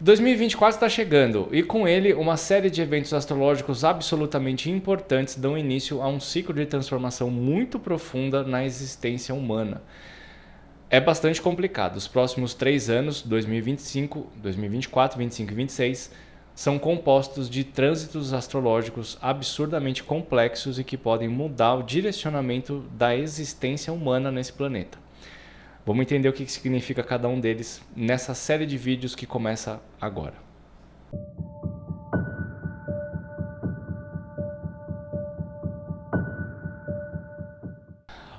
2024 está chegando e com ele uma série de eventos astrológicos absolutamente importantes dão início a um ciclo de transformação muito profunda na existência humana. É bastante complicado. Os próximos 3 anos, 2025, 2024, 25 e 26, são compostos de trânsitos astrológicos absurdamente complexos e que podem mudar o direcionamento da existência humana nesse planeta. Vamos entender o que significa cada um deles nessa série de vídeos que começa agora.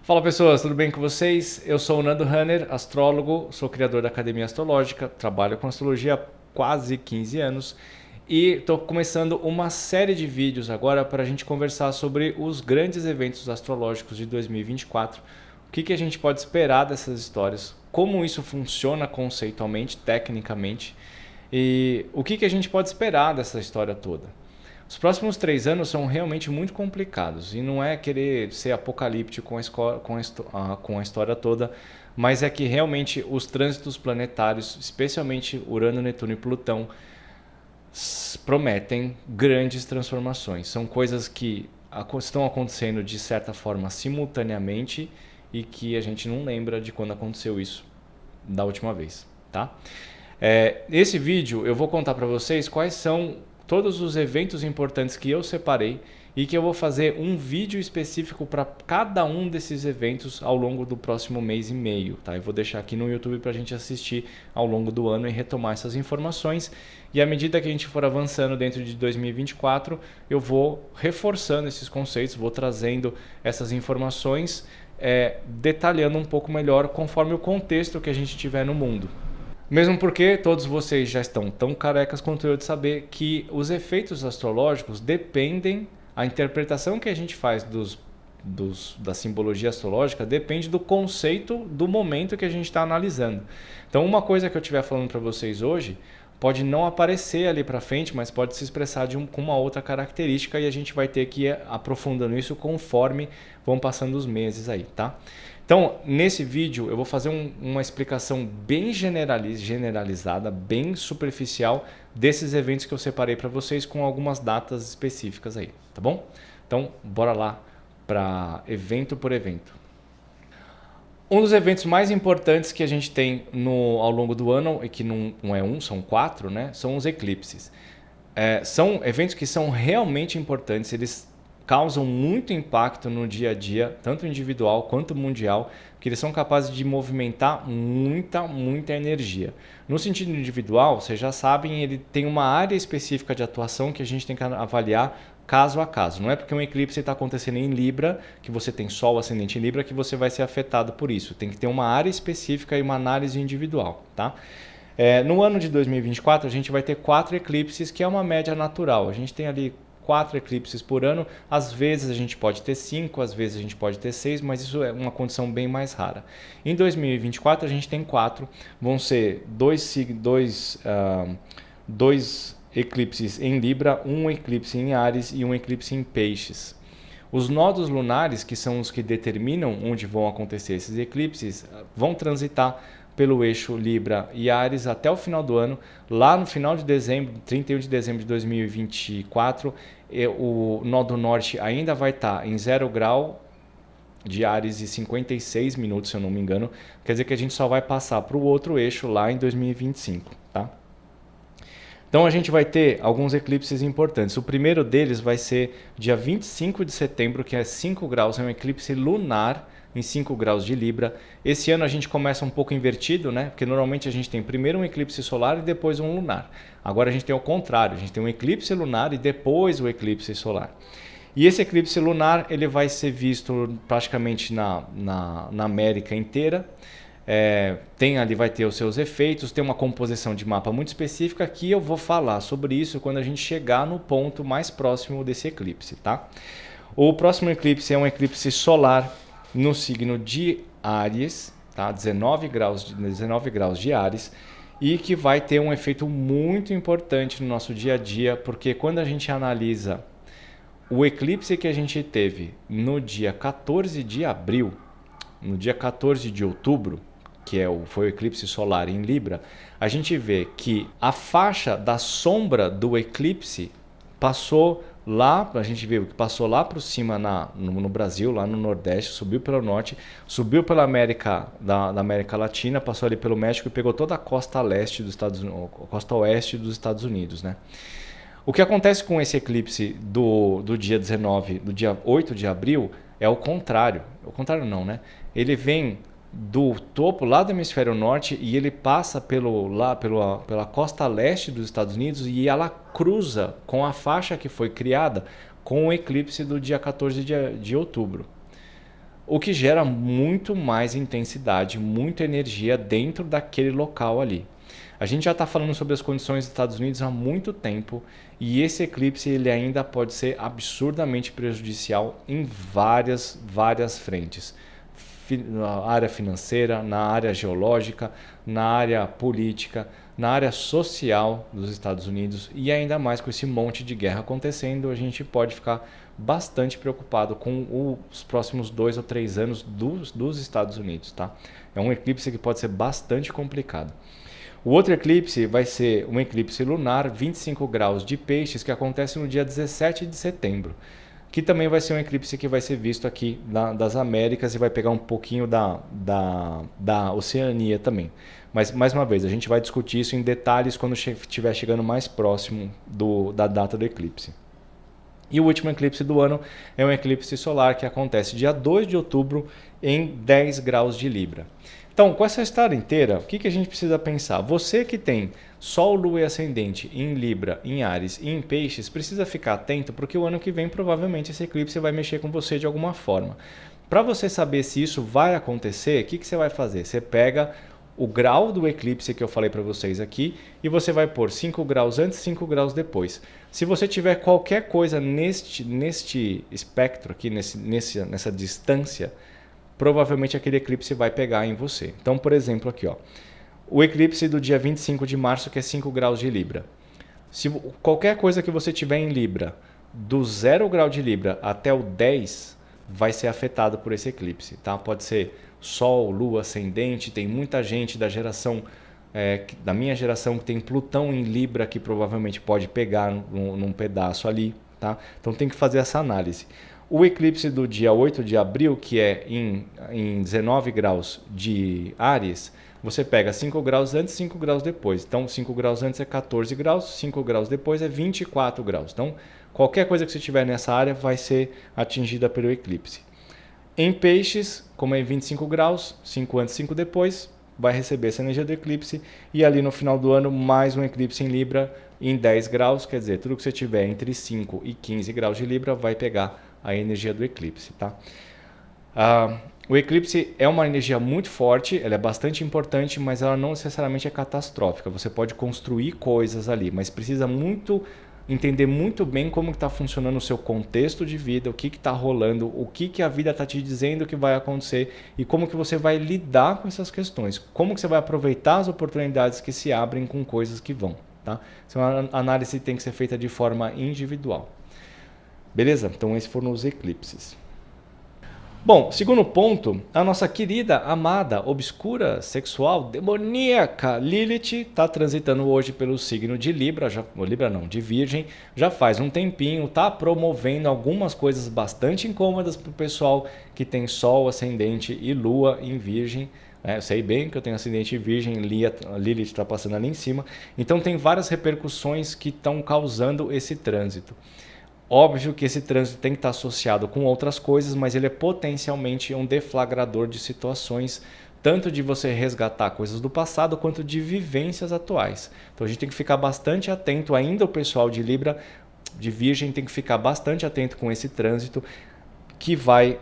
Fala pessoas, tudo bem com vocês? Eu sou o Nando Hanner, astrólogo, sou criador da Academia Astrológica, trabalho com astrologia há quase 15 anos e estou começando uma série de vídeos agora para a gente conversar sobre os grandes eventos astrológicos de 2024, o que a gente pode esperar dessas histórias, como isso funciona conceitualmente, tecnicamente e o que a gente pode esperar dessa história toda. Os próximos 3 anos são realmente muito complicados e não é querer ser apocalíptico com a história toda, mas é que realmente os trânsitos planetários, especialmente Urano, Netuno e Plutão, prometem grandes transformações. São coisas que estão acontecendo de certa forma simultaneamente e que a gente não lembra de quando aconteceu isso da última vez, tá? Nesse vídeo eu vou contar para vocês quais são todos os eventos importantes que eu separei e que eu vou fazer um vídeo específico para cada um desses eventos ao longo do próximo mês e meio, tá? Eu vou deixar aqui no YouTube para a gente assistir ao longo do ano e retomar essas informações. E à medida que a gente for avançando dentro de 2024, eu vou reforçando esses conceitos, vou trazendo essas informações, detalhando um pouco melhor conforme o contexto que a gente tiver no mundo. Mesmo porque todos vocês já estão tão carecas quanto eu de saber que os efeitos astrológicos dependem, a interpretação que a gente faz da simbologia astrológica depende do conceito do momento que a gente está analisando. Então uma coisa que eu estiver falando para vocês hoje pode não aparecer ali para frente, mas pode se expressar com uma outra característica e a gente vai ter que ir aprofundando isso conforme vão passando os meses aí, tá? Então, nesse vídeo eu vou fazer uma explicação bem generalizada, bem superficial desses eventos que eu separei para vocês com algumas datas específicas aí, tá bom? Então, bora lá para evento por evento. Um dos eventos mais importantes que a gente tem ao longo do ano, e que não é um, são 4, né? São os eclipses. São eventos que são realmente importantes, eles causam muito impacto no dia a dia, tanto individual quanto mundial, porque eles são capazes de movimentar muita energia. No sentido individual, vocês já sabem, ele tem uma área específica de atuação que a gente tem que avaliar caso a caso. Não é porque um eclipse está acontecendo em Libra, que você tem Sol ascendente em Libra, que você vai ser afetado por isso. Tem que ter uma área específica e uma análise individual, tá? No ano de 2024, a gente vai ter 4 eclipses, que é uma média natural. A gente tem ali 4 eclipses por ano, às vezes a gente pode ter 5, às vezes a gente pode ter 6, mas isso é uma condição bem mais rara. Em 2024 a gente tem 4, vão ser 2 eclipses em Libra, um eclipse em Áries e um eclipse em Peixes. Os nodos lunares, que são os que determinam onde vão acontecer esses eclipses, vão transitar pelo eixo Libra e Áries até o final do ano. Lá no final de dezembro, 31 de dezembro de 2024, o nó do norte ainda vai estar em 0 grau de Áries e 56 minutos, se eu não me engano. Quer dizer que a gente só vai passar para o outro eixo lá em 2025, tá? Então a gente vai ter alguns eclipses importantes. O primeiro deles vai ser dia 25 de setembro, que é 5 graus, é um eclipse lunar em 5 graus de Libra. Esse ano a gente começa um pouco invertido, né? Porque normalmente a gente tem primeiro um eclipse solar e depois um lunar. Agora a gente tem o contrário, a gente tem um eclipse lunar e depois o eclipse solar. E esse eclipse lunar ele vai ser visto praticamente na América inteira. Vai ter os seus efeitos, tem uma composição de mapa muito específica que eu vou falar sobre isso quando a gente chegar no ponto mais próximo desse eclipse, tá? O próximo eclipse é um eclipse solar no signo de Áries, tá? 19 graus de Áries, e que vai ter um efeito muito importante no nosso dia a dia, porque quando a gente analisa o eclipse que a gente teve no dia 14 de abril, no dia 14 de outubro, que foi o eclipse solar em Libra, a gente vê que a faixa da sombra do eclipse passou lá, a gente viu que passou lá para cima no Brasil, lá no Nordeste, subiu pelo Norte, subiu pela América, da América Latina, passou ali pelo México e pegou toda a costa leste dos Estados Unidos, costa oeste dos Estados Unidos, né? O que acontece com esse eclipse do dia 19, do dia 8 de abril, é o contrário. O contrário não, né? Ele vem do topo lá do hemisfério norte e ele passa pela costa leste dos Estados Unidos e ela cruza com a faixa que foi criada com o eclipse do dia 14 de outubro. O que gera muito mais intensidade, muita energia dentro daquele local ali. A gente já está falando sobre as condições dos Estados Unidos há muito tempo e esse eclipse ele ainda pode ser absurdamente prejudicial em várias frentes. Na área financeira, na área geológica, na área política, na área social dos Estados Unidos e ainda mais com esse monte de guerra acontecendo, a gente pode ficar bastante preocupado com os próximos 2 ou 3 anos dos Estados Unidos, tá? É um eclipse que pode ser bastante complicado. O outro eclipse vai ser um eclipse lunar 25 graus de peixes que acontece no dia 17 de setembro. Que também vai ser um eclipse que vai ser visto aqui das Américas e vai pegar um pouquinho da Oceania também. Mas, mais uma vez, a gente vai discutir isso em detalhes quando estiver chegando mais próximo da data do eclipse. E o último eclipse do ano é um eclipse solar que acontece dia 2 de outubro em 10 graus de Libra. Então, com essa história inteira, o que a gente precisa pensar? Você que tem Sol, Lua e Ascendente em Libra, em Áries e em Peixes, precisa ficar atento porque o ano que vem provavelmente esse eclipse vai mexer com você de alguma forma. Para você saber se isso vai acontecer, o que você vai fazer? Você pega o grau do eclipse que eu falei para vocês aqui e você vai pôr 5 graus antes, 5 graus depois. Se você tiver qualquer coisa neste espectro aqui, nessa distância, provavelmente aquele eclipse vai pegar em você. Então, por exemplo, aqui, ó, o eclipse do dia 25 de março, que é 5 graus de Libra. Se qualquer coisa que você tiver em Libra, do 0 grau de Libra até o 10, vai ser afetado por esse eclipse, tá? Pode ser Sol, Lua, Ascendente, tem muita gente da geração, da minha geração, que tem Plutão em Libra, que provavelmente pode pegar num pedaço ali, tá? Então tem que fazer essa análise. O eclipse do dia 8 de abril, que é em 19 graus de Áries, você pega 5 graus antes e 5 graus depois. Então, 5 graus antes é 14 graus, 5 graus depois é 24 graus. Então, qualquer coisa que você tiver nessa área vai ser atingida pelo eclipse. Em Peixes, como é em 25 graus, 5 antes e 5 depois, vai receber essa energia do eclipse. E ali no final do ano, mais um eclipse em Libra em 10 graus, quer dizer, tudo que você tiver entre 5 e 15 graus de Libra vai pegar a energia do eclipse, tá? O eclipse é uma energia muito forte, ela é bastante importante, mas ela não necessariamente é catastrófica. Você pode construir coisas ali, mas precisa entender muito bem como está funcionando o seu contexto de vida, o que está rolando, o que a vida está te dizendo que vai acontecer e como que você vai lidar com essas questões, como que você vai aproveitar as oportunidades que se abrem com coisas que vão, tá? Então, a análise tem que ser feita de forma individual. Beleza? Então esses foram os eclipses. Bom, segundo ponto, a nossa querida, amada, obscura, sexual, demoníaca Lilith está transitando hoje pelo signo de Libra, de Virgem, já faz um tempinho, está promovendo algumas coisas bastante incômodas para o pessoal que tem Sol, Ascendente e Lua em Virgem. Eu sei bem que eu tenho ascendente em Virgem, Lilith está passando ali em cima, então tem várias repercussões que estão causando esse trânsito. Óbvio que esse trânsito tem que estar associado com outras coisas, mas ele é potencialmente um deflagrador de situações, tanto de você resgatar coisas do passado, quanto de vivências atuais. Então a gente tem que ficar bastante atento, ainda o pessoal de Libra, de Virgem, tem que ficar bastante atento com esse trânsito, que vai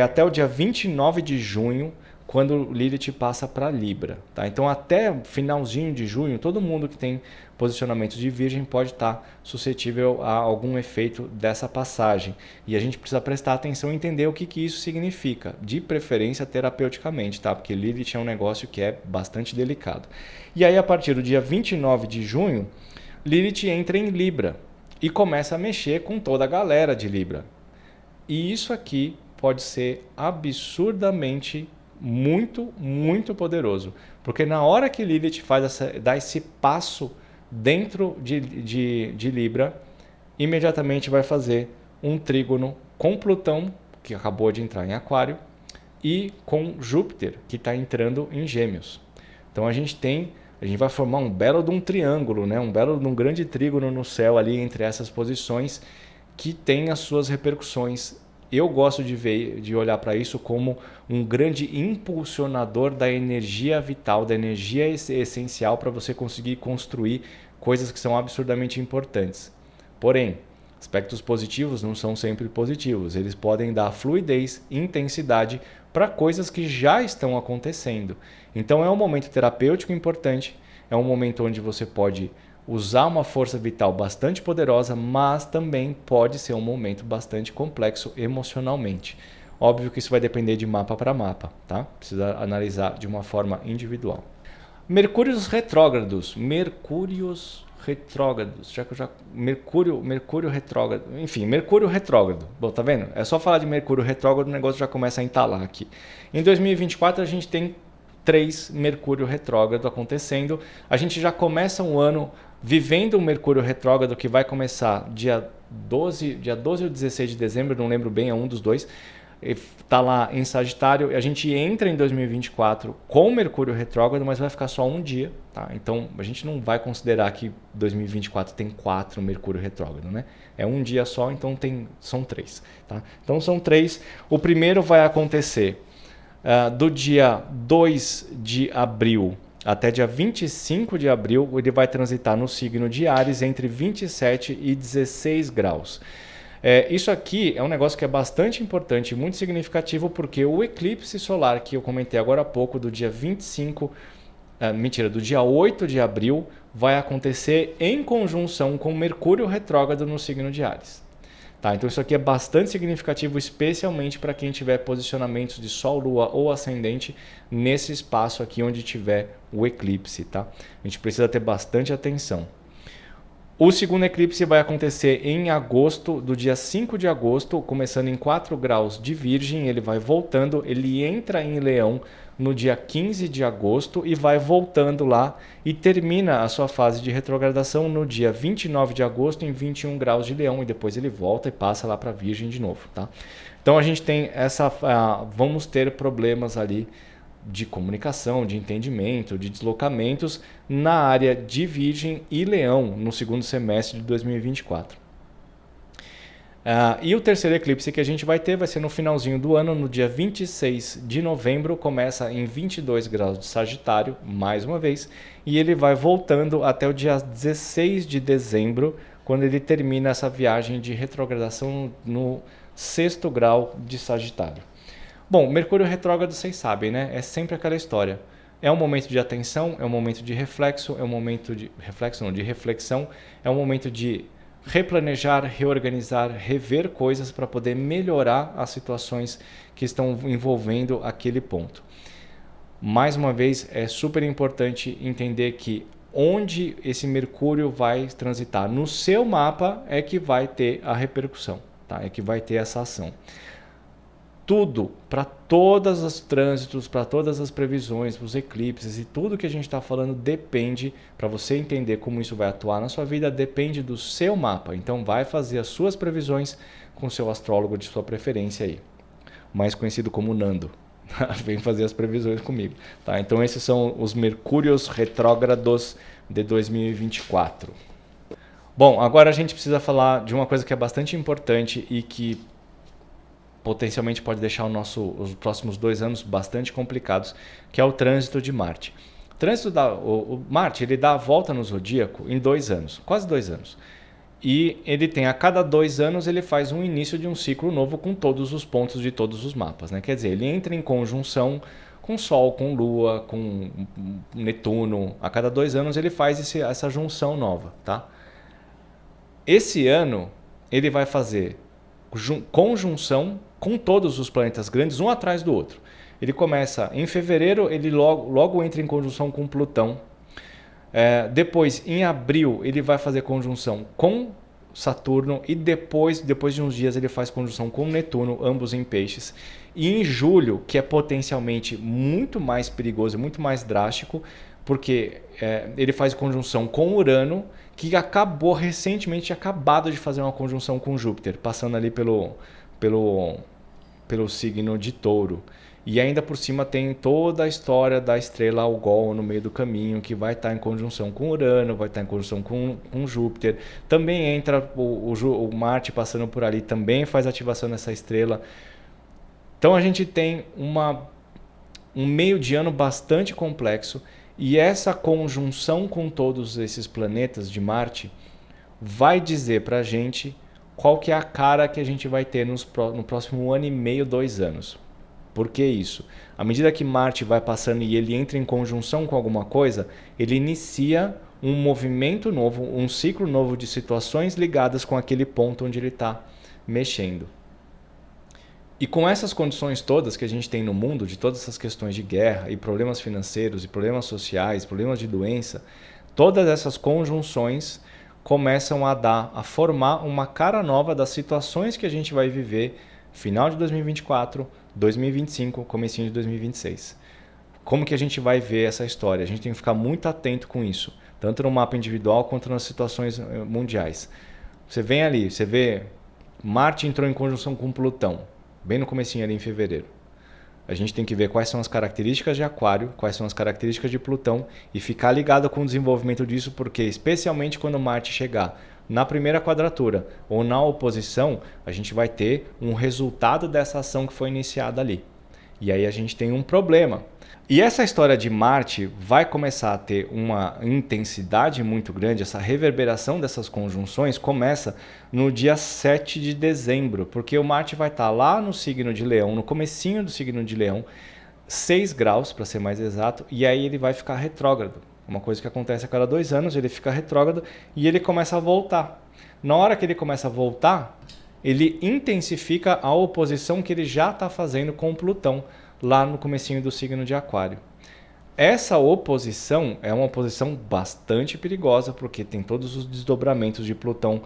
até o dia 29 de junho, quando Lilith passa para Libra. Tá? Então até finalzinho de junho, todo mundo que tem posicionamento de Virgem pode estar suscetível a algum efeito dessa passagem. E a gente precisa prestar atenção e entender o que isso significa, de preferência terapeuticamente, tá? Porque Lilith é um negócio que é bastante delicado. E aí a partir do dia 29 de junho, Lilith entra em Libra e começa a mexer com toda a galera de Libra. E isso aqui pode ser absurdamente muito, muito poderoso. Porque na hora que Lilith dá esse passo dentro de Libra, imediatamente vai fazer um trígono com Plutão, que acabou de entrar em Aquário, e com Júpiter, que está entrando em Gêmeos. Então a gente vai formar um belo de um triângulo, né? Um belo de um grande trígono no céu ali entre essas posições, que tem as suas repercussões. Eu gosto de olhar para isso como um grande impulsionador da energia vital, da energia essencial para você conseguir construir coisas que são absurdamente importantes. Porém, aspectos positivos não são sempre positivos. Eles podem dar fluidez e intensidade para coisas que já estão acontecendo. Então é um momento terapêutico importante, é um momento onde você pode usar uma força vital bastante poderosa, mas também pode ser um momento bastante complexo emocionalmente. Óbvio que isso vai depender de mapa para mapa, tá? Precisa analisar de uma forma individual. Mercúrios retrógrados. Mercúrio retrógrado. Enfim, Mercúrio retrógrado. Bom, tá vendo? É só falar de Mercúrio retrógrado, o negócio já começa a entalar aqui. Em 2024 a gente tem 3 Mercúrio retrógrado acontecendo. A gente já começa um ano vivendo um Mercúrio retrógrado que vai começar dia 12 ou 16 de dezembro, não lembro bem, é um dos dois. Está lá em Sagitário. A gente entra em 2024 com Mercúrio retrógrado, mas vai ficar só um dia. Tá? Então a gente não vai considerar que 2024 tem 4 Mercúrio retrógrado, né? É um dia só, então são 3. Tá? Então são 3. O primeiro vai acontecer do dia 2 de abril até dia 25 de abril, ele vai transitar no signo de Áries entre 27 e 16 graus. Isso aqui é um negócio que é bastante importante e muito significativo, porque o eclipse solar que eu comentei agora há pouco, do dia do dia 8 de abril, vai acontecer em conjunção com Mercúrio retrógrado no signo de Áries. Tá, então isso aqui é bastante significativo, especialmente para quem tiver posicionamentos de Sol, Lua ou Ascendente nesse espaço aqui onde tiver o eclipse. Tá? A gente precisa ter bastante atenção. O segundo eclipse vai acontecer em agosto, do dia 5 de agosto, começando em 4 graus de Virgem, ele vai voltando, ele entra em Leão no dia 15 de agosto e vai voltando lá e termina a sua fase de retrogradação no dia 29 de agosto em 21 graus de Leão e depois ele volta e passa lá para Virgem de novo. Tá? Então a gente tem vamos ter problemas ali de comunicação, de entendimento, de deslocamentos na área de Virgem e Leão no segundo semestre de 2024. E o terceiro eclipse que a gente vai ter vai ser no finalzinho do ano, no dia 26 de novembro, começa em 22 graus de Sagitário, mais uma vez, e ele vai voltando até o dia 16 de dezembro, quando ele termina essa viagem de retrogradação no 6º grau de Sagitário. Bom, Mercúrio retrógrado, vocês sabem, né? É sempre aquela história. É um momento de atenção, é um momento de reflexo, é um momento de reflexão, é um momento de replanejar, reorganizar, rever coisas para poder melhorar as situações que estão envolvendo aquele ponto. Mais uma vez, é super importante entender que onde esse Mercúrio vai transitar no seu mapa é que vai ter a repercussão, tá? É que vai ter essa ação. Tudo, para todos os trânsitos, para todas as previsões, os eclipses e tudo que a gente está falando depende, para você entender como isso vai atuar na sua vida, depende do seu mapa. Então vai fazer as suas previsões com o seu astrólogo de sua preferência aí, mais conhecido como Nando. Vem fazer as previsões comigo. Tá? Então esses são os Mercúrios retrógrados de 2024. Bom, agora a gente precisa falar de uma coisa que é bastante importante e que potencialmente pode deixar os próximos 2 anos bastante complicados, que é o trânsito de Marte. O Marte ele dá a volta no zodíaco em 2 anos, quase 2 anos. E ele tem, a cada 2 anos, ele faz um início de um ciclo novo com todos os pontos de todos os mapas. Né? Quer dizer, ele entra em conjunção com Sol, com Lua, com Netuno. A cada 2 anos ele faz essa junção nova. Tá? Esse ano ele vai fazer conjunção com todos os planetas grandes, um atrás do outro. Ele começa em fevereiro, ele logo entra em conjunção com Plutão. Depois, em abril, ele vai fazer conjunção com Saturno e depois de uns dias ele faz conjunção com Netuno, ambos em peixes. E em julho, que é potencialmente muito mais perigoso, muito mais drástico, porque ele faz conjunção com Urano, que acabou recentemente, acabado de fazer uma conjunção com Júpiter, passando ali pelo signo de Touro. E ainda por cima tem toda a história da estrela Algol no meio do caminho, que vai estar em conjunção com Urano, vai estar em conjunção com Júpiter. Também entra o Marte passando por ali, também faz ativação nessa estrela. Então a gente tem um meio de ano bastante complexo, e essa conjunção com todos esses planetas de Marte vai dizer para a gente qual que é a cara que a gente vai ter no próximo ano e meio, 2 anos. Por que isso? À medida que Marte vai passando e ele entra em conjunção com alguma coisa, ele inicia um movimento novo, um ciclo novo de situações ligadas com aquele ponto onde ele está mexendo. E com essas condições todas que a gente tem no mundo, de todas essas questões de guerra e problemas financeiros e problemas sociais, problemas de doença, todas essas conjunções começam a formar uma cara nova das situações que a gente vai viver final de 2024, 2025, comecinho de 2026. Como que a gente vai ver essa história? A gente tem que ficar muito atento com isso, tanto no mapa individual quanto nas situações mundiais. Você vem ali, você vê Marte entrou em conjunção com Plutão, bem no comecinho ali em fevereiro. A gente tem que ver quais são as características de Aquário, quais são as características de Plutão e ficar ligado com o desenvolvimento disso, porque especialmente quando Marte chegar na primeira quadratura ou na oposição, a gente vai ter um resultado dessa ação que foi iniciada ali. E aí a gente tem um problema. E essa história de Marte vai começar a ter uma intensidade muito grande, essa reverberação dessas conjunções começa no dia 7 de dezembro, porque o Marte vai estar lá no signo de Leão, no comecinho do signo de Leão, 6 graus para ser mais exato, e aí ele vai ficar retrógrado. Uma coisa que acontece a cada 2 anos, ele fica retrógrado e ele começa a voltar. Na hora que ele começa a voltar, ele intensifica a oposição que ele já está fazendo com Plutão, lá no comecinho do signo de Aquário. Essa oposição é uma oposição bastante perigosa, porque tem todos os desdobramentos de Plutão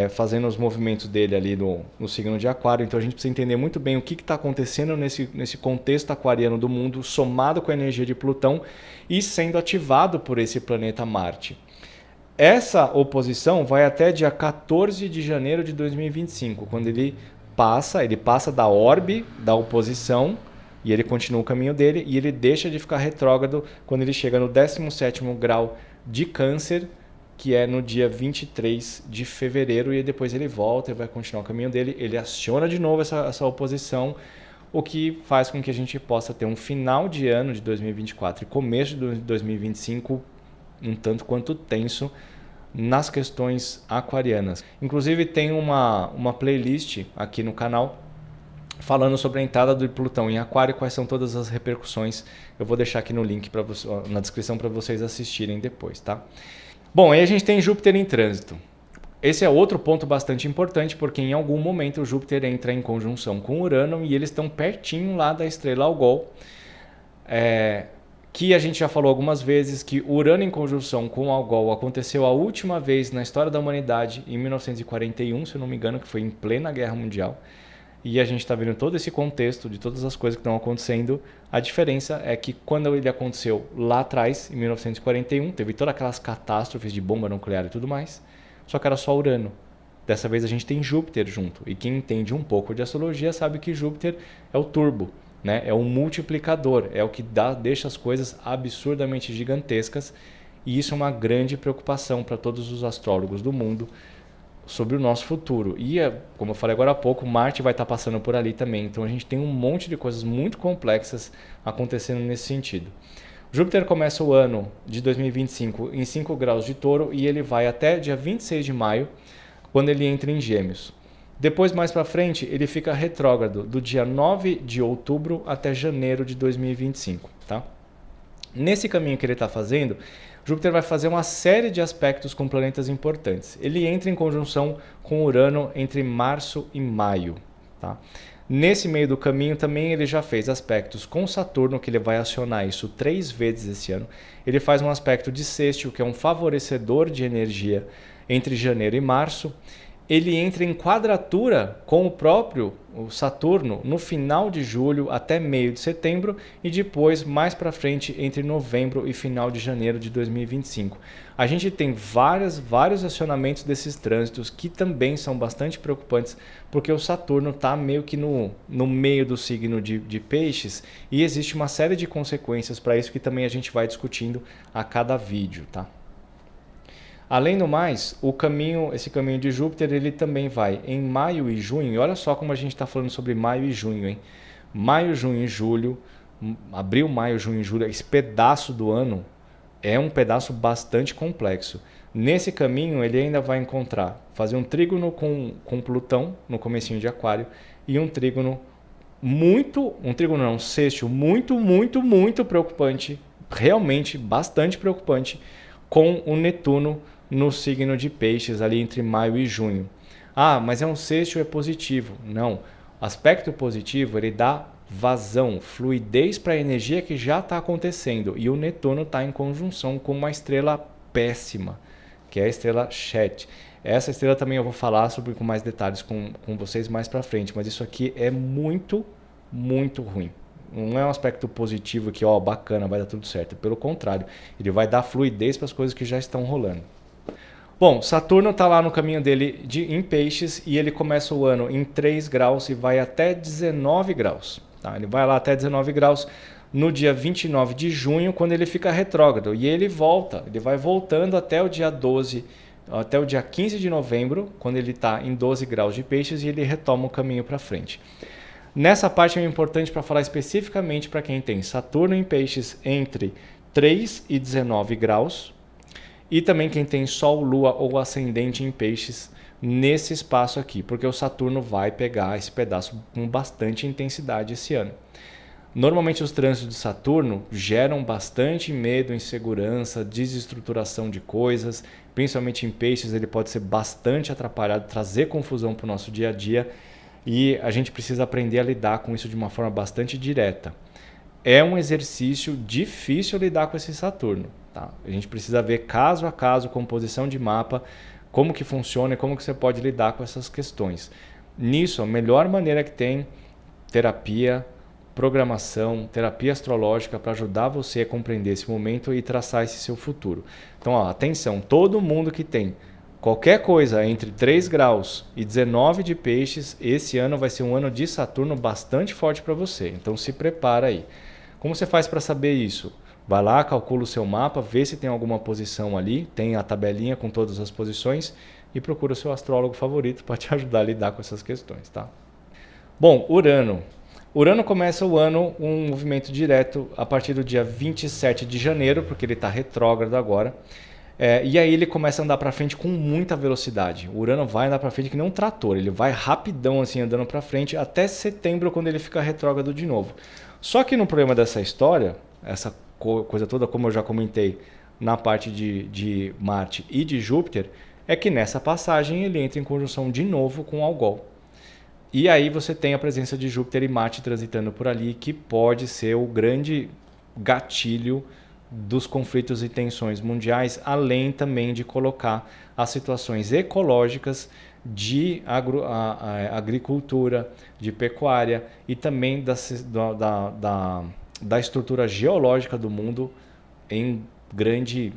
fazendo os movimentos dele ali no signo de Aquário. Então a gente precisa entender muito bem o que está acontecendo nesse contexto aquariano do mundo, somado com a energia de Plutão e sendo ativado por esse planeta Marte. Essa oposição vai até dia 14 de janeiro de 2025, quando ele passa da orbe da oposição e ele continua o caminho dele e ele deixa de ficar retrógrado quando ele chega no 17º grau de Câncer, que é no dia 23 de fevereiro, e depois ele volta e vai continuar o caminho dele. Ele aciona de novo essa oposição, o que faz com que a gente possa ter um final de ano de 2024 e começo de 2025 um tanto quanto tenso nas questões aquarianas. Inclusive tem uma playlist aqui no canal falando sobre a entrada do Plutão em Aquário, quais são todas as repercussões. Eu vou deixar aqui no link na descrição para vocês assistirem depois, tá? Bom, aí a gente tem Júpiter em trânsito. Esse é outro ponto bastante importante, porque em algum momento o Júpiter entra em conjunção com Urano e eles estão pertinho lá da estrela Algol, que a gente já falou algumas vezes que Urano em conjunção com Algol aconteceu a última vez na história da humanidade em 1941, se eu não me engano, que foi em plena Guerra Mundial. E a gente está vendo todo esse contexto de todas as coisas que estão acontecendo. A diferença é que quando ele aconteceu lá atrás, em 1941, teve todas aquelas catástrofes de bomba nuclear e tudo mais, só que era só Urano. Dessa vez a gente tem Júpiter junto. E quem entende um pouco de astrologia sabe que Júpiter é o turbo, né? É um multiplicador, é o que deixa as coisas absurdamente gigantescas. E isso é uma grande preocupação para todos os astrólogos do mundo sobre o nosso futuro. E, como eu falei agora há pouco, Marte vai estar passando por ali também. Então a gente tem um monte de coisas muito complexas acontecendo nesse sentido. Júpiter começa o ano de 2025 em 5 graus de Touro e ele vai até dia 26 de maio, quando ele entra em Gêmeos. Depois, mais para frente, ele fica retrógrado do dia 9 de outubro até janeiro de 2025. Tá? Nesse caminho que ele está fazendo, Júpiter vai fazer uma série de aspectos com planetas importantes. Ele entra em conjunção com Urano entre março e maio. Tá? Nesse meio do caminho também ele já fez aspectos com Saturno, que ele vai acionar isso 3 vezes esse ano. Ele faz um aspecto de sextil, que é um favorecedor de energia entre janeiro e março. ele entra em quadratura com o próprio o Saturno no final de julho até meio de setembro e depois mais para frente entre novembro e final de janeiro de 2025. A gente tem vários acionamentos desses trânsitos que também são bastante preocupantes porque o Saturno está meio que no meio do signo de Peixes e existe uma série de consequências para isso que também a gente vai discutindo a cada vídeo, tá? Além do mais, esse caminho de Júpiter, ele também vai em maio e junho. E olha só como a gente está falando sobre maio e junho, hein? Maio, junho e julho, abril, maio, junho e julho, esse pedaço do ano é um pedaço bastante complexo. Nesse caminho, ele ainda vai fazer um trígono com Plutão, no comecinho de Aquário, e um trígono um sextil muito preocupante, realmente bastante preocupante, com o Netuno no signo de Peixes, ali entre maio e junho. Ah, mas é um sextil, é positivo. Não. Aspecto positivo, ele dá vazão, fluidez para a energia que já está acontecendo. E o Netuno está em conjunção com uma estrela péssima, que é a estrela Chet. Essa estrela também eu vou falar sobre com mais detalhes com vocês mais para frente, mas isso aqui é muito ruim. Não é um aspecto positivo que, ó, bacana, vai dar tudo certo. Pelo contrário, ele vai dar fluidez para as coisas que já estão rolando. Bom, Saturno está lá no caminho dele em Peixes e ele começa o ano em 3 graus e vai até 19 graus. Tá? Ele vai lá até 19 graus no dia 29 de junho, quando ele fica retrógrado. E ele vai voltando até o dia 12, até o dia 15 de novembro, quando ele está em 12 graus de Peixes e ele retoma o caminho para frente. Nessa parte é importante para falar especificamente para quem tem Saturno em Peixes entre 3 e 19 graus e também quem tem Sol, Lua ou Ascendente em Peixes nesse espaço aqui, porque o Saturno vai pegar esse pedaço com bastante intensidade esse ano. Normalmente os trânsitos de Saturno geram bastante medo, insegurança, desestruturação de coisas, principalmente em Peixes ele pode ser bastante atrapalhado, trazer confusão para o nosso dia a dia. E a gente precisa aprender a lidar com isso de uma forma bastante direta. É um exercício difícil lidar com esse Saturno. Tá? A gente precisa ver caso a caso, composição de mapa, como que funciona e como que você pode lidar com essas questões. Nisso, a melhor maneira que tem, terapia, programação, terapia astrológica para ajudar você a compreender esse momento e traçar esse seu futuro. Então, ó, atenção, todo mundo que tem qualquer coisa entre 3 graus e 19 de Peixes, esse ano vai ser um ano de Saturno bastante forte para você. Então se prepara aí. Como você faz para saber isso? Vai lá, calcula o seu mapa, vê se tem alguma posição ali, tem a tabelinha com todas as posições e procura o seu astrólogo favorito para te ajudar a lidar com essas questões, tá? Bom, Urano. Urano começa o ano um movimento direto a partir do dia 27 de janeiro, porque ele está retrógrado agora. E aí ele começa a andar para frente com muita velocidade. O Urano vai andar para frente que nem um trator. Ele vai rapidão assim andando para frente até setembro, quando ele fica retrógrado de novo. Só que no problema dessa história, essa coisa toda, como eu já comentei na parte de Marte e de Júpiter, é que nessa passagem ele entra em conjunção de novo com Algol. E aí você tem a presença de Júpiter e Marte transitando por ali, que pode ser o grande gatilho dos conflitos e tensões mundiais, além também de colocar as situações ecológicas de agricultura, de pecuária e também da estrutura geológica do mundo em grande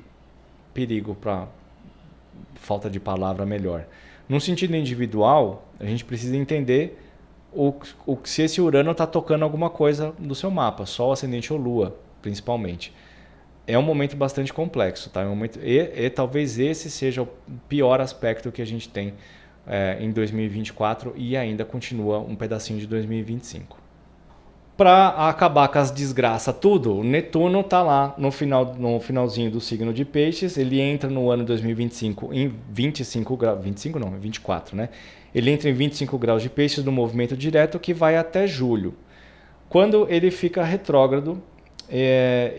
perigo, para falta de palavra melhor. Num sentido individual, a gente precisa entender se esse Urano está tocando alguma coisa do seu mapa, Sol, Ascendente ou Lua, principalmente. É um momento bastante complexo, tá? E talvez esse seja o pior aspecto que a gente tem em 2024 e ainda continua um pedacinho de 2025. Para acabar com as desgraças tudo, o Netuno está lá no finalzinho do signo de Peixes. Ele entra no ano 2025 em 25 graus, 25 não, 24, né? Ele entra em 25 graus de Peixes no movimento direto que vai até julho. Quando ele fica retrógrado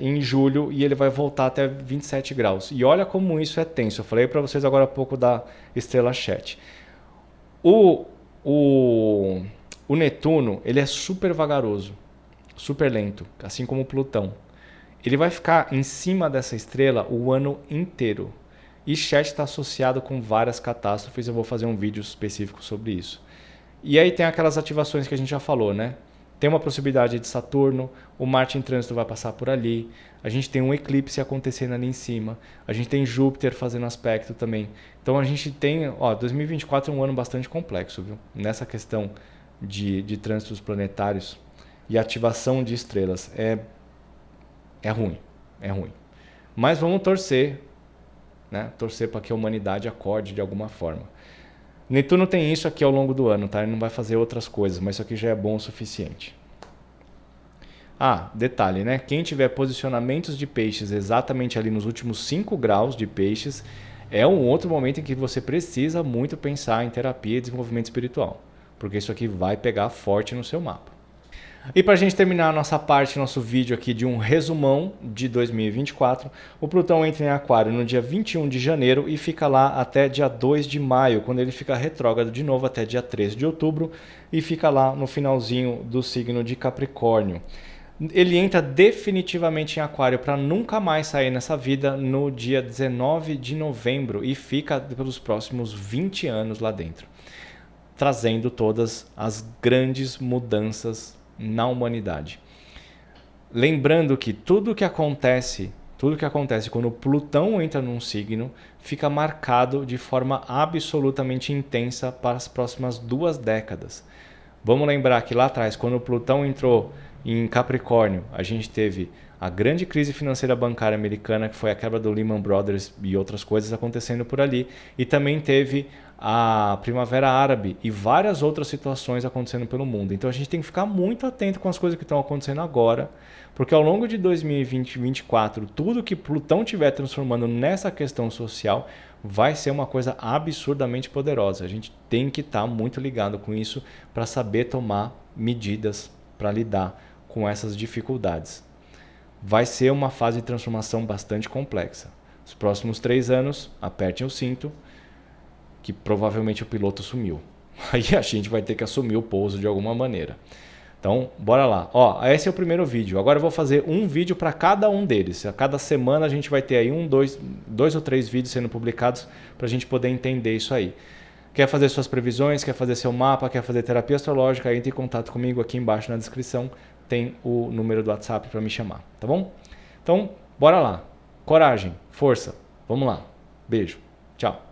em julho e ele vai voltar até 27 graus. E olha como isso é tenso. Eu falei para vocês agora há pouco da estrela Chet. O Netuno, ele é super vagaroso, super lento, assim como o Plutão. Ele vai ficar em cima dessa estrela o ano inteiro. E Chet está associado com várias catástrofes, eu vou fazer um vídeo específico sobre isso. E aí tem aquelas ativações que a gente já falou, né? Tem uma possibilidade de Saturno, o Marte em trânsito vai passar por ali, a gente tem um eclipse acontecendo ali em cima, a gente tem Júpiter fazendo aspecto também. Então a gente tem, 2024 é um ano bastante complexo, viu? Nessa questão de trânsitos planetários e ativação de estrelas. É ruim. Mas vamos torcer, né? Torcer para que a humanidade acorde de alguma forma. Netuno tem isso aqui ao longo do ano, tá? Ele não vai fazer outras coisas, mas isso aqui já é bom o suficiente. Detalhe, né? Quem tiver posicionamentos de peixes exatamente ali nos últimos 5 graus de peixes, é um outro momento em que você precisa muito pensar em terapia e desenvolvimento espiritual, porque isso aqui vai pegar forte no seu mapa. E para a gente terminar a nossa parte, nosso vídeo aqui de um resumão de 2024, o Plutão entra em Aquário no dia 21 de janeiro e fica lá até dia 2 de maio, quando ele fica retrógrado de novo até dia 13 de outubro e fica lá no finalzinho do signo de Capricórnio. Ele entra definitivamente em Aquário para nunca mais sair nessa vida no dia 19 de novembro e fica pelos próximos 20 anos lá dentro, trazendo todas as grandes mudanças na humanidade. Lembrando que tudo que acontece quando Plutão entra num signo fica marcado de forma absolutamente intensa para as próximas 2 décadas. Vamos lembrar que lá atrás, quando Plutão entrou em Capricórnio, a gente teve a grande crise financeira bancária americana, que foi a quebra do Lehman Brothers e outras coisas acontecendo por ali, e também teve a Primavera Árabe e várias outras situações acontecendo pelo mundo. Então a gente tem que ficar muito atento com as coisas que estão acontecendo agora, porque ao longo de 2020 e 2024, tudo que Plutão estiver transformando nessa questão social vai ser uma coisa absurdamente poderosa. A gente tem que estar muito ligado com isso para saber tomar medidas para lidar com essas dificuldades. Vai ser uma fase de transformação bastante complexa. Os próximos 3 anos, apertem o cinto, que provavelmente o piloto sumiu. Aí a gente vai ter que assumir o pouso de alguma maneira. Então, bora lá. Esse é o primeiro vídeo. Agora eu vou fazer um vídeo para cada um deles. A cada semana a gente vai ter aí dois ou três vídeos sendo publicados para a gente poder entender isso aí. Quer fazer suas previsões, quer fazer seu mapa, quer fazer terapia astrológica, entre em contato comigo aqui embaixo na descrição. Tem o número do WhatsApp para me chamar, tá bom? Então, bora lá. Coragem, força. Vamos lá. Beijo. Tchau.